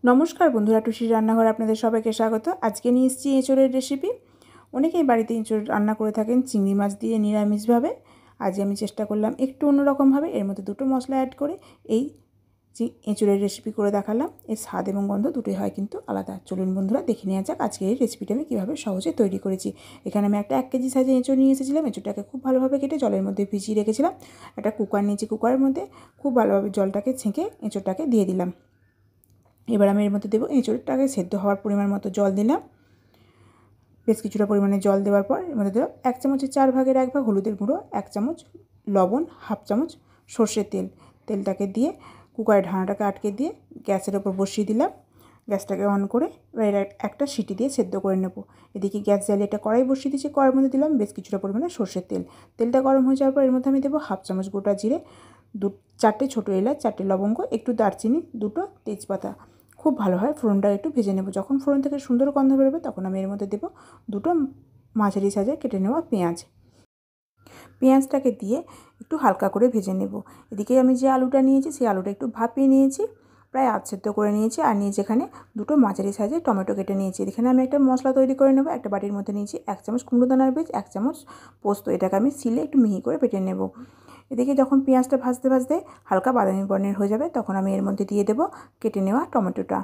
নমস্কার বন্ধুরা, টুসির রান্নাঘরে আপনাদের সবাইকে স্বাগত। আজকে নিয়ে এসেছি এঁচোড়ের রেসিপি। অনেকেই বাড়িতে এঁচোড় রান্না করে থাকেন চিংড়ি মাছ দিয়ে নিরামিষভাবে। আজ আমি চেষ্টা করলাম একটু অন্যরকমভাবে, এর মধ্যে দুটো মশলা অ্যাড করে এই এঁচোড়ের রেসিপি করে দেখালাম। এর স্বাদ এবং গন্ধ দুটোই হয় কিন্তু আলাদা। চলুন বন্ধুরা, দেখে নেওয়া যাক আজকে এই রেসিপিটা আমি কীভাবে সহজে তৈরি করেছি। এখানে আমি একটা 1 কেজি সাইজে এঁচোড় নিয়ে এসেছিলাম। এঁচোড়টাকে খুব ভালোভাবে কেটে জলের মধ্যে ভিজিয়ে রেখেছিলাম। একটা কুকার নিয়েছি, কুকারের মধ্যে খুব ভালোভাবে জলটাকে ছেঁকে এঁচোড়টাকে দিয়ে দিলাম। এবার আমি এর মধ্যে দেবো এঁচোড়টাকে সেদ্ধ হওয়ার পরিমাণ মতো জল দিলাম। বেশ কিছুটা পরিমাণে জল দেওয়ার পর এর মধ্যে দেবো 1 চামচের 4 ভাগের 1 ভাগ হলুদের গুঁড়ো, 1 চামচ লবণ, হাফ চামচ সর্ষের তেল। তেলটাকে দিয়ে কুকারের ঢাকনাটাকে আটকে দিয়ে গ্যাসের ওপর বসিয়ে দিলাম। গ্যাসটাকে অন করে এবার একটা সিটি দিয়ে সেদ্ধ করে নেব। এদিকে গ্যাস জ্বালিয়ে একটা কড়াই বসিয়ে দিয়েছি। কড়াইয়ের মধ্যে দিলাম বেশ কিছুটা পরিমাণে সর্ষের তেল। তেলটা গরম হয়ে যাওয়ার পর এর মধ্যে আমি দেবো হাফ চামচ গোটা জিরে, 4টে ছোটো এলাচ, 4টে লবঙ্গ, একটু দারচিনি, 2টো তেজপাতা। খুব ভালোভাবে ফোড়নটা একটু ভেজে নেব। যখন ফোড়ন থেকে সুন্দর গন্ধ বেরোবে তখন আমি এর মধ্যে দেবো 2টো মাঝারি সাইজে কেটে নেওয়া পেঁয়াজ। পেঁয়াজটাকে দিয়ে একটু হালকা করে ভেজে নেব। এদিকে আমি যে আলুটা নিয়েছি সেই আলুটা একটু ভাপিয়ে নিয়েছি, প্রায় আধ সেদ্ধ করে নিয়েছি। আর নিয়েছি এখানে 2টো মাঝারি সাইজের টমেটো কেটে নিয়েছি। এখানে আমি একটা মশলা তৈরি করে নেব। একটা বাটির মধ্যে নিয়েছি 1 চামচ কুমড়ো দানার বীজ, 1 চামচ পোস্ত। এটাকে আমি শিলে একটু মিহি করে বেটে নেব। এদিকে যখন পেঁয়াজটা ভাজতে ভাজতে হালকা বাদামি বর্ণের হয়ে যাবে তখন আমি এর মধ্যে দিয়ে দেবো কেটে নেওয়া টমেটোটা।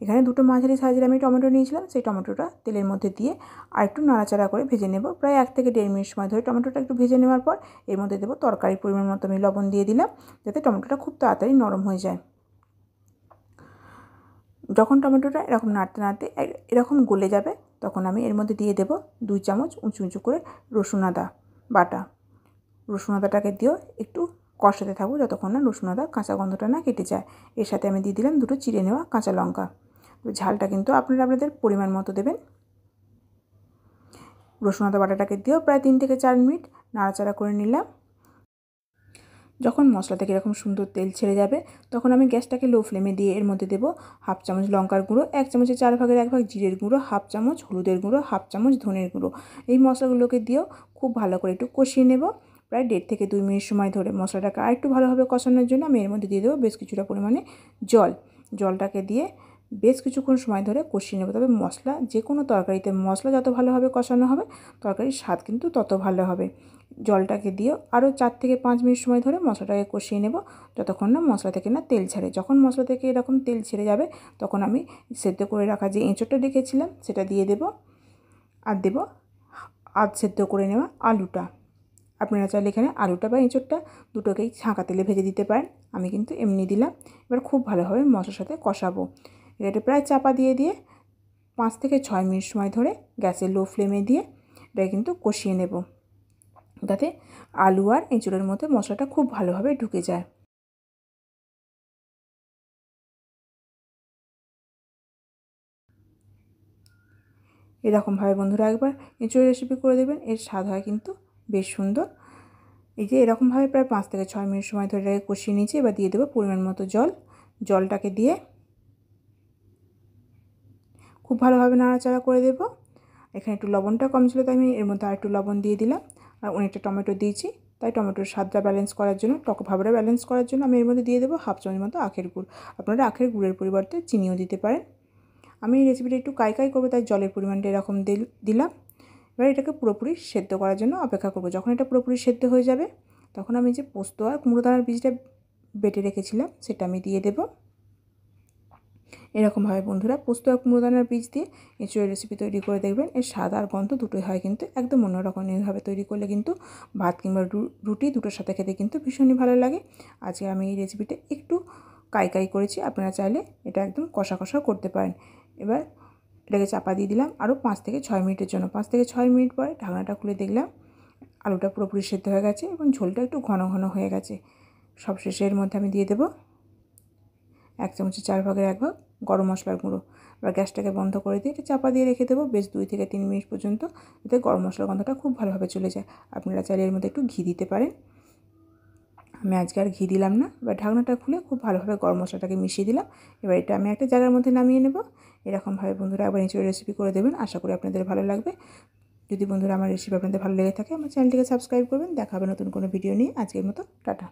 এখানে 2টো মাঝারি সাইজের আমি টমেটো নিয়েছিলাম। সেই টমেটোটা তেলের মধ্যে দিয়ে আর একটু নাড়াচাড়া করে ভেজে নেব। প্রায় 1 থেকে 1.5 মিনিট সময় ধরে টমেটোটা একটু ভেজে নেওয়ার পর এর মধ্যে দেবো তরকারির পরিমাণ মতো আমি লবণ দিয়ে দিলাম, যাতে টমেটোটা খুব তাড়াতাড়ি নরম হয়ে যায়। যখন টমেটোটা এরকম নাড়তে নাড়তে এরকম গলে যাবে তখন আমি এর মধ্যে দিয়ে দেবো 2 চামচ উঁচু উঁচু করে রসুন আদা বাটা। রসুন আদাটাকে দিয়েও একটু কষাতে থাকবো যতক্ষণ না রসুন আদা কাঁচা গন্ধটা না কেটে যায়। এর সাথে আমি দিয়ে দিলাম 2টো চিড়ে নেওয়া কাঁচা লঙ্কা। তো ঝালটা কিন্তু আপনারা আপনাদের পরিমাণ মতো দেবেন। রসুন আদা বাটাটাকে দিয়েও প্রায় 3 থেকে 4 মিনিট নাড়াচাড়া করে নিলাম। যখন মশলা থেকে এরকম সুন্দর তেল ছেড়ে যাবে তখন আমি গ্যাসটাকে লো ফ্লেমে দিয়ে এর মধ্যে দেবো হাফ চামচ লঙ্কার গুঁড়ো, 1 চামচের 4 ভাগের 1 ভাগ জিরের গুঁড়ো, হাফ চামচ হলুদের গুঁড়ো, হাফ চামচ ধনের গুঁড়ো। এই মশলাগুলোকে দিয়েও খুব ভালো করে একটু কষিয়ে নেব। প্রায় 1.5 থেকে 2 মিনিট সময় ধরে মশলাটাকে আর একটু ভালোভাবে কষানোর জন্য আমি এর মধ্যে দিয়ে দেবো বেশ কিছুটা পরিমাণে জল। জলটাকে দিয়ে বেশ কিছুক্ষণ সময় ধরে কষিয়ে নেব। তবে মশলা যে কোনো তরকারিতে মশলা যত ভালোভাবে কষানো হবে তরকারির স্বাদ কিন্তু তত ভালো হবে। জলটাকে দিয়ে আরও 4 থেকে 5 মিনিট সময় ধরে মশলাটাকে কষিয়ে নেব যতক্ষণ না মশলা থেকে না তেল ছাড়ে। যখন মশলা থেকে এরকম তেল ছেড়ে যাবে তখন আমি সেদ্ধ করে রাখা যে এঁচোড়টা রেখেছিলাম সেটা দিয়ে দেব। আর দেব আধ সেদ্ধ করে নেওয়া আলুটা। আপনারা চাইলে এখানে আলুটা বা এঁচোড়টা দুটোকেই ছাঁকা তেলে ভেজে দিতে পারেন। আমি কিন্তু এমনি দিলাম। এবার খুব ভালোভাবে মশলার সাথে কষাবো। এটা প্রায় চাপা দিয়ে 5 থেকে 6 মিনিট সময় ধরে গ্যাসের লো ফ্লেমে দিয়ে এটা কিন্তু কষিয়ে নেব, যাতে আলু আর এঁচোড়ের মধ্যে মশলাটা খুব ভালোভাবে ঢুকে যায়। এরকমভাবে বন্ধুরা একবার এঁচোড়ের রেসিপি করে দেবেন, এর স্বাদ হয় কিন্তু বেশ সুন্দর। এই যে এরকমভাবে প্রায় 5 থেকে 6 মিনিট সময় ধরে এটাকে কষিয়ে নিয়েছি। এবার দিয়ে দেবো পরিমাণ মতো জল। জলটাকে দিয়ে খুব ভালোভাবে নাড়াচাড়া করে দেবো। এখানে একটু লবণটা কম ছিল তাই আমি এর মধ্যে আর একটু লবণ দিয়ে দিলাম। আর অনেকটা টমেটো দিয়েছি তাই টমেটোর স্বাদটা ব্যালেন্স করার জন্য, টক ভাবটা ব্যালেন্স করার জন্য আমি এর মধ্যে দিয়ে দেবো হাফ চামচ মতো আখের গুড়। আপনারা আখের গুড়ের পরিবর্তে চিনিও দিতে পারেন। আমি এই রেসিপিটা একটু কাই করবো তাই জলের পরিমাণটা এরকম দিলাম। এবার এটাকে পুরোপুরি সেদ্ধ করার জন্য অপেক্ষা করবো। যখন এটা পুরোপুরি সেদ্ধ হয়ে যাবে তখন আমি যে পোস্ত আর কুমড়ো দানার বীজটা বেটে রেখেছিলাম সেটা আমি দিয়ে দেবো। এরকমভাবে বন্ধুরা পোস্ত আর কুমড়ো দানার বীজ দিয়ে এঁচোড়ের রেসিপি তৈরি করে দেখবেন। এর স্বাদ আর গন্ধ দুটোই হয় কিন্তু একদম অন্যরকম। এইভাবে তৈরি করলে কিন্তু ভাত কিংবা রুটি দুটোর সাথে খেতে কিন্তু ভীষণই ভালো লাগে। আজকে আমি এই রেসিপিটা একটু কাই করেছি। আপনারা চাইলে এটা একদম কষা কষাও করতে পারেন। এবার এটাকে চাপা দিয়ে দিলাম আরও 5 থেকে 6 মিনিটের জন্য। 5 থেকে 6 মিনিট পরে ঢাকনাটা খুলে দেখলাম আলুটা পুরোপুরি সেদ্ধ হয়ে গেছে এবং ঝোলটা একটু ঘন ঘন হয়ে গেছে। সবশেষে এর মধ্যে আমি দিয়ে দেবো 1 চামচের 4 ভাগের 1 ভাগ গরম মশলার গুঁড়ো। এবার গ্যাসটাকে বন্ধ করে দিয়ে এটা চাপা দিয়ে রেখে দেবো বেশ 2 থেকে 3 মিনিট পর্যন্ত, যাতে গরম মশলার গন্ধটা খুব ভালোভাবে চলে যায়। আপনারা চাইলে এর মধ্যে একটু ঘি দিতে পারেন। আমি আজকে আর ঘি দিলাম না। এবার ঢাকনাটা খুলে খুব ভালোভাবে গরম মশলাটাকে মিশিয়ে দিলাম। এবার এটা আমি একটা জায়গার মধ্যে নামিয়ে নেব। এরকমভাবে বন্ধুরা একবার এঁচোড়ের রেসিপি করে দেবেন। আশা করি আপনাদের ভালো লাগবে। যদি বন্ধুরা আমার রেসিপি আপনাদের ভালো লেগে থাকে আমার চ্যানেলটিকে সাবস্ক্রাইব করবেন। দেখা হবে নতুন কোনো ভিডিও নিয়ে। আজকের মতো টাটা।